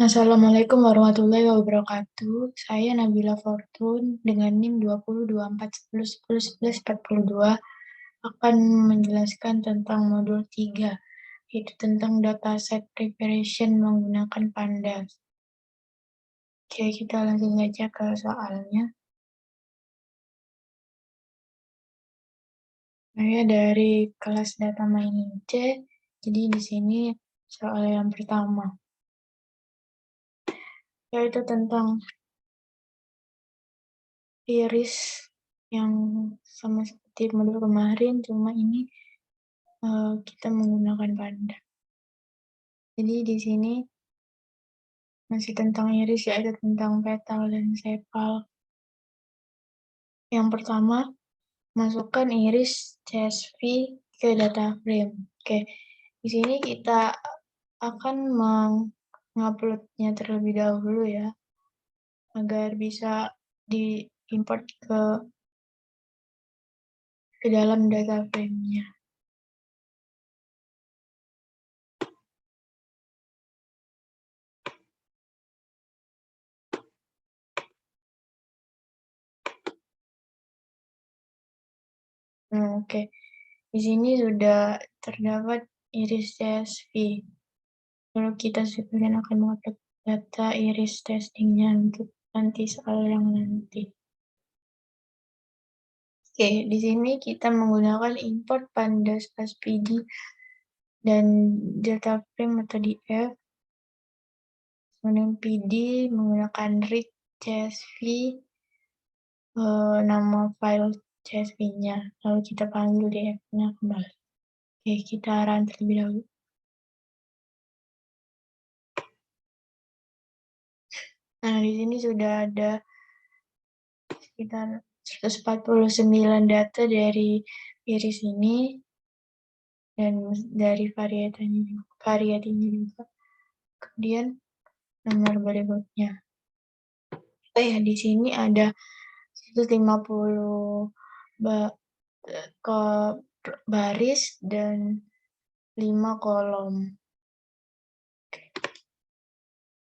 Assalamualaikum warahmatullahi wabarakatuh. Saya Nabila Fortun dengan NIM 202410111142 akan menjelaskan tentang modul 3, yaitu tentang dataset preparation menggunakan Pandas. Oke, kita langsung saja ke soalnya. Saya dari kelas data mining C, jadi di sini soal yang pertama, yaitu tentang iris yang sama seperti modul kemarin, cuma ini kita menggunakan Panda. Jadi di sini masih tentang iris, yaitu tentang petal dan sepal. Yang pertama, masukkan iris CSV ke data frame. Oke, di sini kita akan menguploadnya terlebih dahulu ya, agar bisa diimport ke dalam data frame-nya. Oke, di sini sudah terdapat iris CSV. Lalu kita sebenarnya akan mengupload data iris testingnya untuk nanti soal yang nanti. Oke, di sini kita menggunakan import pandas SPD dan data frame atau DF. Kemudian PD menggunakan read CSV, nama file CSV-nya. Lalu kita panggil DF-nya kembali. Oke, kita run terlebih dahulu. Nah, di sini sudah ada sekitar 149 data dari iris ini dan dari variatinya juga. Kemudian nomor berikutnya. Ya, di sini ada 150 baris dan 5 kolom.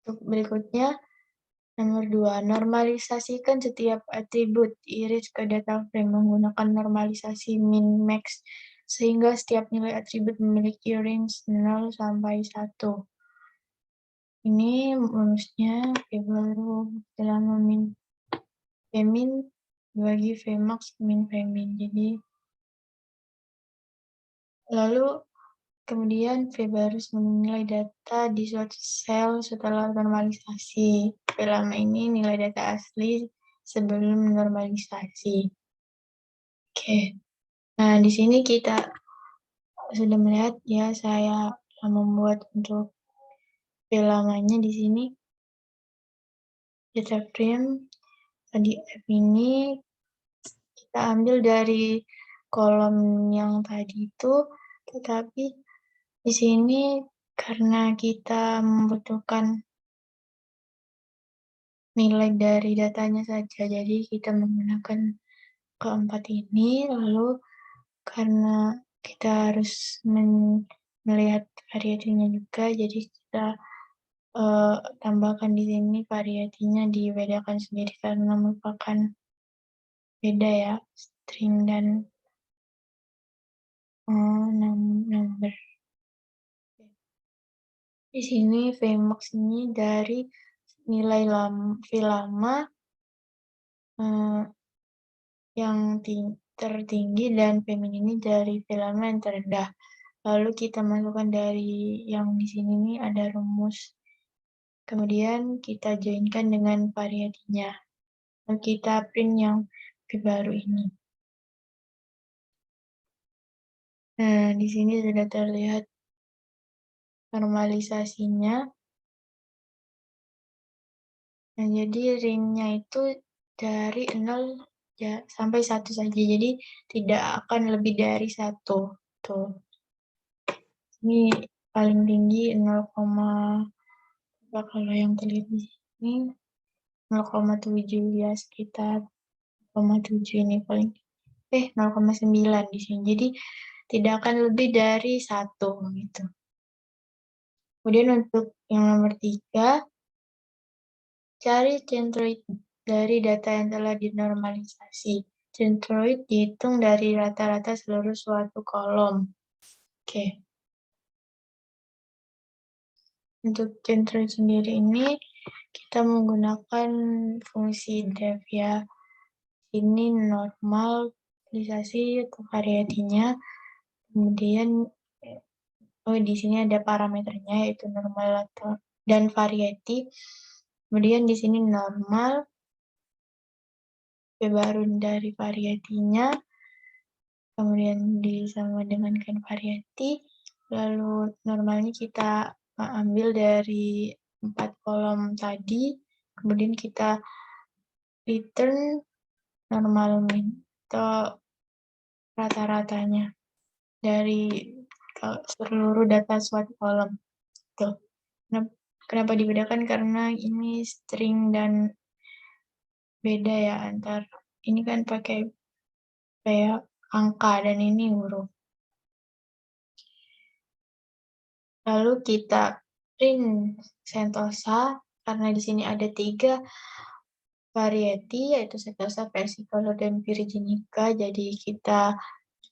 Untuk berikutnya, nomor 2, normalisasikan setiap atribut iris ke data frame menggunakan normalisasi min-max, sehingga setiap nilai atribut memiliki range 0 sampai 1. Ini rumusnya V baru selama min Vmin bagi Vmax min Vmin. Jadi, lalu kemudian V baris menilai data di suatu sel setelah normalisasi. V lama ini nilai data asli sebelum normalisasi. Oke. Nah, di sini kita sudah melihat ya, saya membuat untuk V lamanya di sini data frame tadi F ini kita ambil dari kolom yang tadi itu, tetapi di sini karena kita membutuhkan nilai dari datanya saja, jadi kita menggunakan keempat ini. Lalu karena kita harus melihat variasinya juga, jadi kita tambahkan di sini variasinya dibedakan sendiri karena merupakan beda ya, string dan number. Di sini Vmax ini dari nilai V lama yang tertinggi dan Vmin ini dari V lama yang terendah. Lalu kita masukkan dari yang di sini nih ada rumus. Kemudian kita joinkan dengan variasinya. Lalu kita print yang V baru ini. Nah, di sini sudah terlihat normalisasinya. Nah, jadi range-nya itu dari 0 ya, sampai 1 saja. Jadi tidak akan lebih dari 1. Tuh. Ini paling tinggi 0, kalau yang terlihat di sini 0,7 ya, sekitar 0,7 ini paling 0,9 di sini. Jadi tidak akan lebih dari 1 gitu. Kemudian untuk yang nomor 3, Cari centroid dari data yang telah dinormalisasi. Centroid dihitung dari rata-rata seluruh suatu kolom. Oke. Untuk centroid sendiri ini, kita menggunakan fungsi def ya. Ini normalisasi atau variatinya. Kemudian, di sini ada parameternya, yaitu normal atau dan variety. Kemudian di sini normal, baru dari variatinya, kemudian disama dengankan variety, lalu normalnya kita ambil dari 4 kolom tadi, kemudian kita return normal min atau rata-ratanya dari seluruh data suatu kolom. Tuh. Kenapa dibedakan? Karena ini string dan beda ya antar ini kan pakai kayak angka dan ini huruf. Lalu kita print Sentosa karena di sini ada 3 variety yaitu Sentosa, versicolor, dan virginica. Jadi kita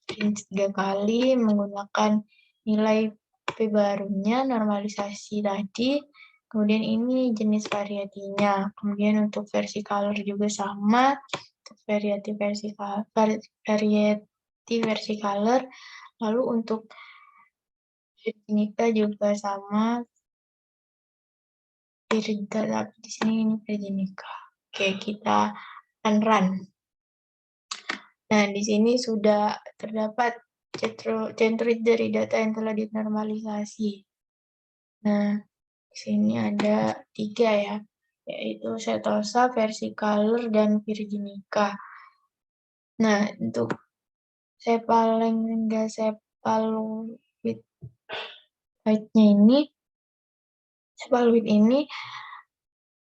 print 3 kali menggunakan nilai P barunya normalisasi tadi. Kemudian ini jenis varietinya. Kemudian untuk versi color juga sama. Untuk variety versi color. Lalu untuk virginica juga sama. Virginica, di sini ini virginica. Oke, kita akan run. Nah, di sini sudah terdapat centroid dari data yang telah dinormalisasi. Nah, di sini ada 3 ya, yaitu Setosa, versicolor, dan virginica. Nah, untuk cephaloid ini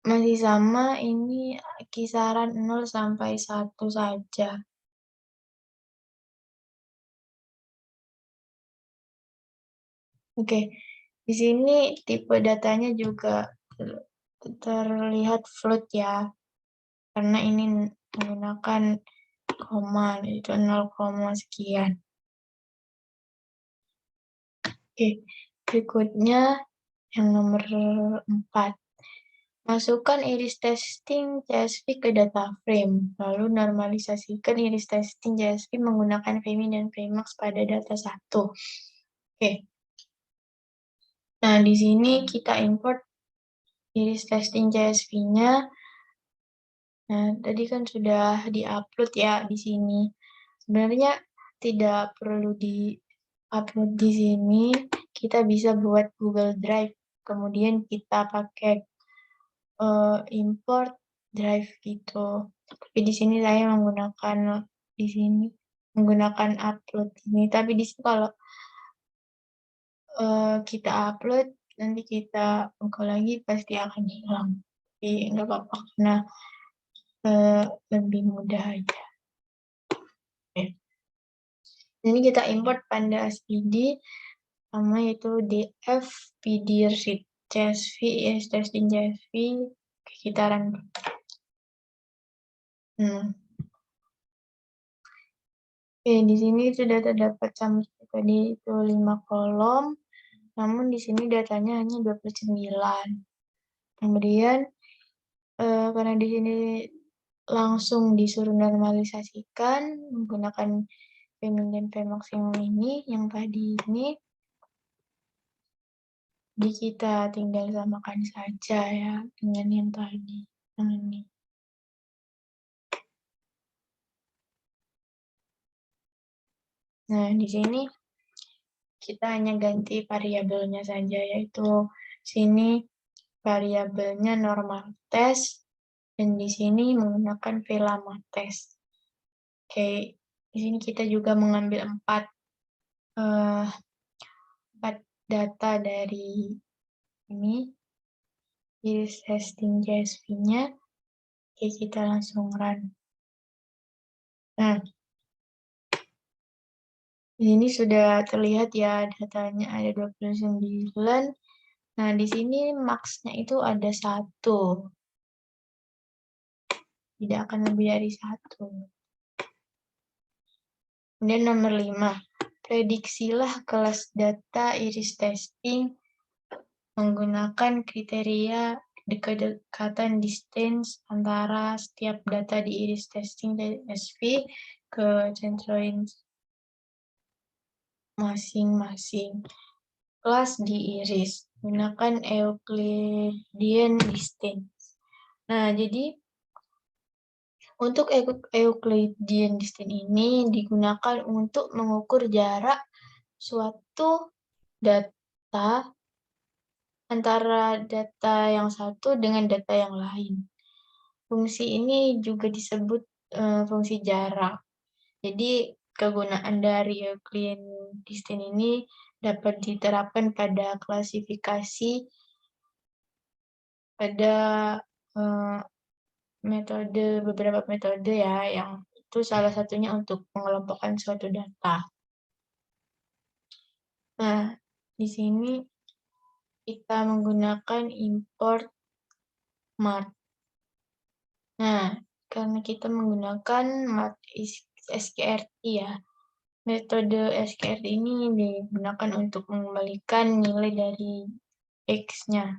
masih sama, ini kisaran 0 sampai 1 saja. Oke, di sini tipe datanya juga terlihat float ya, karena ini menggunakan koma, itu 0, sekian. Oke, berikutnya yang nomor 4. Masukkan iris testing CSV ke data frame, lalu normalisasikan iris testing CSV menggunakan VMI dan Vmax pada data 1. Oke. Nah, di sini kita import iris testing CSV-nya. Nah, tadi kan sudah di-upload ya di sini. Sebenarnya tidak perlu di-upload di sini. Kita bisa buat Google Drive. Kemudian kita pakai import drive gitu. Tapi di sini saya menggunakan upload ini. Tapi di sini kalau kita upload, nanti kita buka lagi pasti akan hilang. Tapi nggak apa-apa karena lebih mudah aja. Oke. Ini kita import Panda SPD sama yaitu df pd read csv is testing csv. Oke, kita run. Oke, di sini sudah terdapat sama tadi itu 5 kolom, namun di sini datanya hanya 29. Kemudian karena di sini langsung disuruh normalisasikan menggunakan Vmin dan Vmaximum ini, yang tadi ini, jadi kita tinggal samakan saja ya dengan yang tadi, yang ini. Nah, di sini kita hanya ganti variabelnya saja, yaitu sini variabelnya normal test, dan di sini menggunakan velama test. Oke, di sini kita juga mengambil 4 data dari ini, iris testing CSV-nya. Oke, kita langsung run. Nah, di sini sudah terlihat ya datanya ada 29. Nah, di sini max-nya itu ada 1. tidak akan lebih dari 1. Kemudian nomor 5, prediksilah kelas data iris testing menggunakan kriteria kedekatan distance antara setiap data di iris testing dari SV ke centroid masing-masing kelas di iris. Gunakan Euclidean distance. Nah, jadi untuk Euclidean distance ini digunakan untuk mengukur jarak suatu data antara data yang satu dengan data yang lain. Fungsi ini juga disebut fungsi jarak. Jadi kegunaan dari Euclidean distance ini dapat diterapkan pada klasifikasi pada beberapa metode ya, yang itu salah satunya untuk mengelompokkan suatu data. Nah, di sini kita menggunakan import MAT. Nah, karena kita menggunakan MAT SKRT ya, metode SKRT ini digunakan untuk mengembalikan nilai dari X-nya.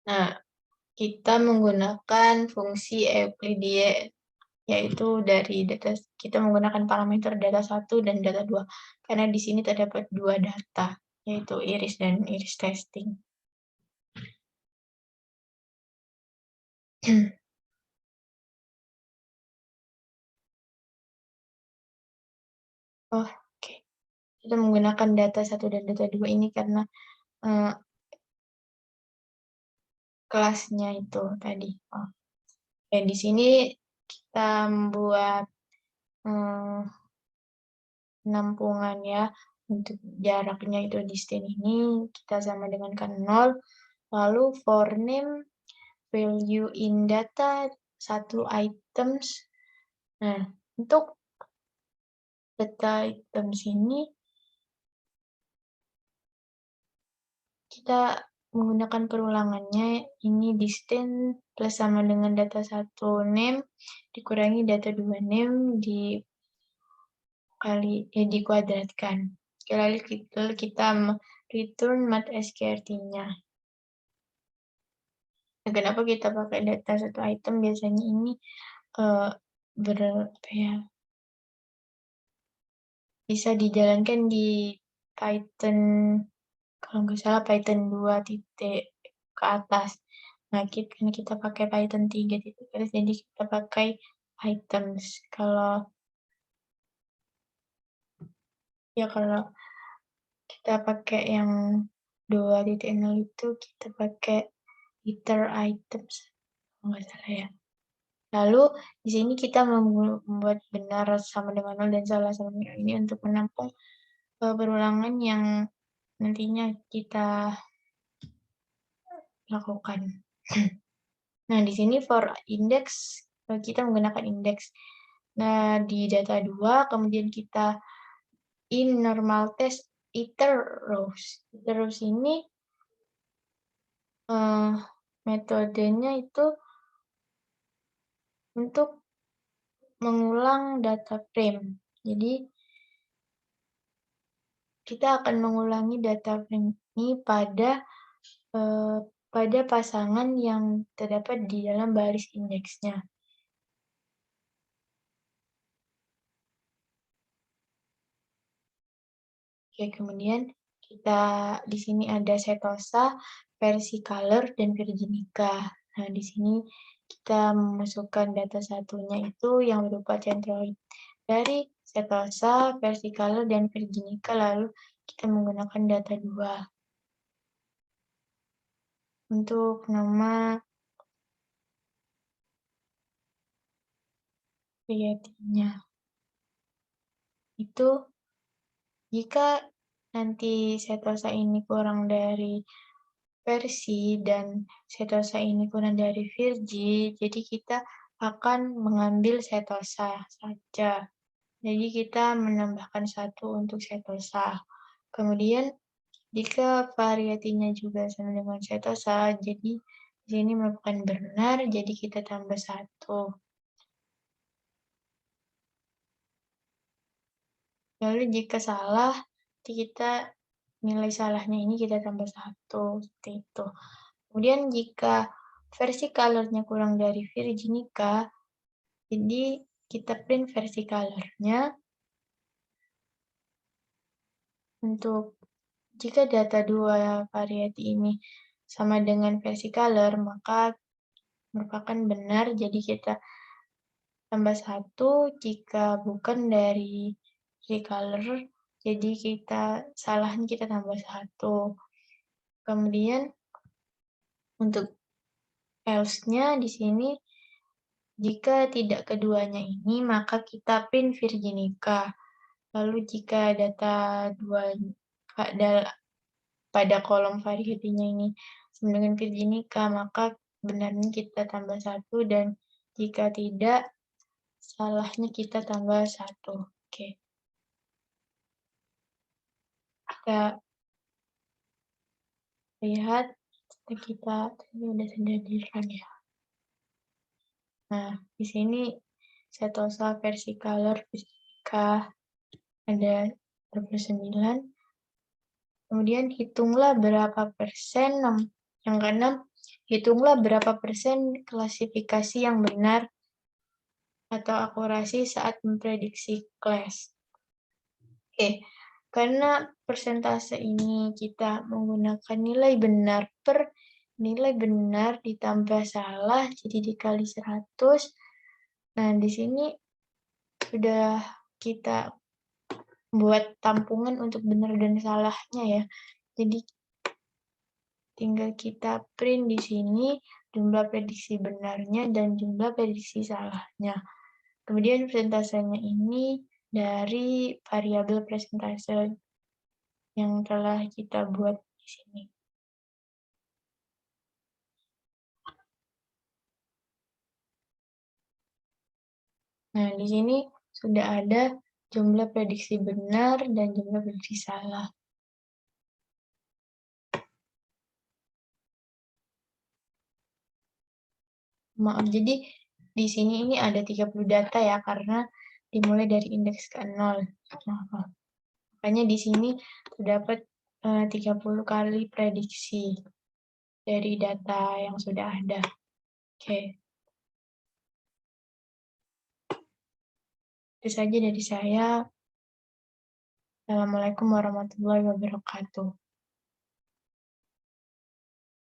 Nah, kita menggunakan fungsi Euclidean, yaitu dari data, kita menggunakan parameter data 1 dan data 2, karena di sini terdapat 2 data, yaitu iris dan iris testing. Oke. Kita menggunakan data 1 dan data 2 ini karena kelasnya itu tadi. Di sini kita membuat penampungan ya, untuk jaraknya itu distance ini kita sama dengan kan 0, lalu for name value in data 1 items. Nah, untuk data items ini kita menggunakan perulangannya, ini distance plus sama dengan data 1 name dikurangi data 2 name dikuadratkan. Lalu kita return mat SKRT-nya. Nah, kenapa kita pakai data 1 item? Biasanya ini bisa dijalankan di Python, kalau nggak salah Python 2 titik ke atas. Nah, karena kita pakai Python 3 titik ke atas, jadi kita pakai items. Kalau kita pakai yang 2.0 itu kita pakai iter items, kalau nggak salah ya. Lalu di sini kita membuat benar sama dengan 0 dan salah sama dengan ini untuk menampung perulangan yang nantinya kita lakukan. Nah, di sini for index kita menggunakan index. Nah, di data 2 kemudian kita in normal test iter rows. Iter rows ini metodenya itu untuk mengulang data frame. Jadi kita akan mengulangi data frame ini pada pasangan yang terdapat di dalam baris indeksnya. Oke, kemudian kita di sini ada Setosa, versicolor, dan virginica. Nah, di sini kita memasukkan data satunya itu yang berupa centroid dari Setosa, versicolor, dan virginica, lalu kita menggunakan data 2. Untuk nama varietinya itu jika nanti setosa ini kurang dari versi dan setosa ini kurang dari virgi, jadi kita akan mengambil setosa saja. Jadi kita menambahkan 1 untuk setosa. Kemudian jika varietinya juga sama dengan setosa, jadi Di sini merupakan benar, jadi kita tambah 1. Lalu jika salah, kita nilai salahnya ini kita tambah 1, seperti itu. Kemudian jika versi color-nya kurang dari Virginica, jadi kita print versi color-nya. Untuk jika data dua variety ini sama dengan versi color, maka merupakan benar, jadi kita tambah 1. Jika bukan dari versi color, jadi salahnya kita tambah 1. Kemudian untuk else-nya di sini, jika tidak keduanya ini, maka kita print Virginica. Lalu jika data pada kolom variety-nya ini sama dengan Virginica, maka benarnya kita tambah 1, dan jika tidak, salahnya kita tambah 1. Oke. Kita lihat, kita tadi udah sediakan ya. Nah, di sini Setosa versi color Virginica ada 29. Kemudian hitunglah berapa persen, yang keenam, hitunglah berapa persen klasifikasi yang benar atau akurasi saat memprediksi kelas. Oke, karena persentase ini kita menggunakan nilai benar per nilai benar ditambah salah, jadi dikali 100. Nah, di sini sudah kita buat tampungan untuk benar dan salahnya ya. Jadi tinggal kita print di sini jumlah prediksi benarnya dan jumlah prediksi salahnya. Kemudian persentasenya ini dari variabel persentase yang telah kita buat di sini. Nah, di sini sudah ada jumlah prediksi benar dan jumlah prediksi salah. Maaf, jadi di sini ini ada 30 data ya, karena dimulai dari indeks ke-0. Maaf. Makanya di sini terdapat 30 kali prediksi dari data yang sudah ada. Oke. Itu saja dari saya. Assalamualaikum warahmatullahi wabarakatuh.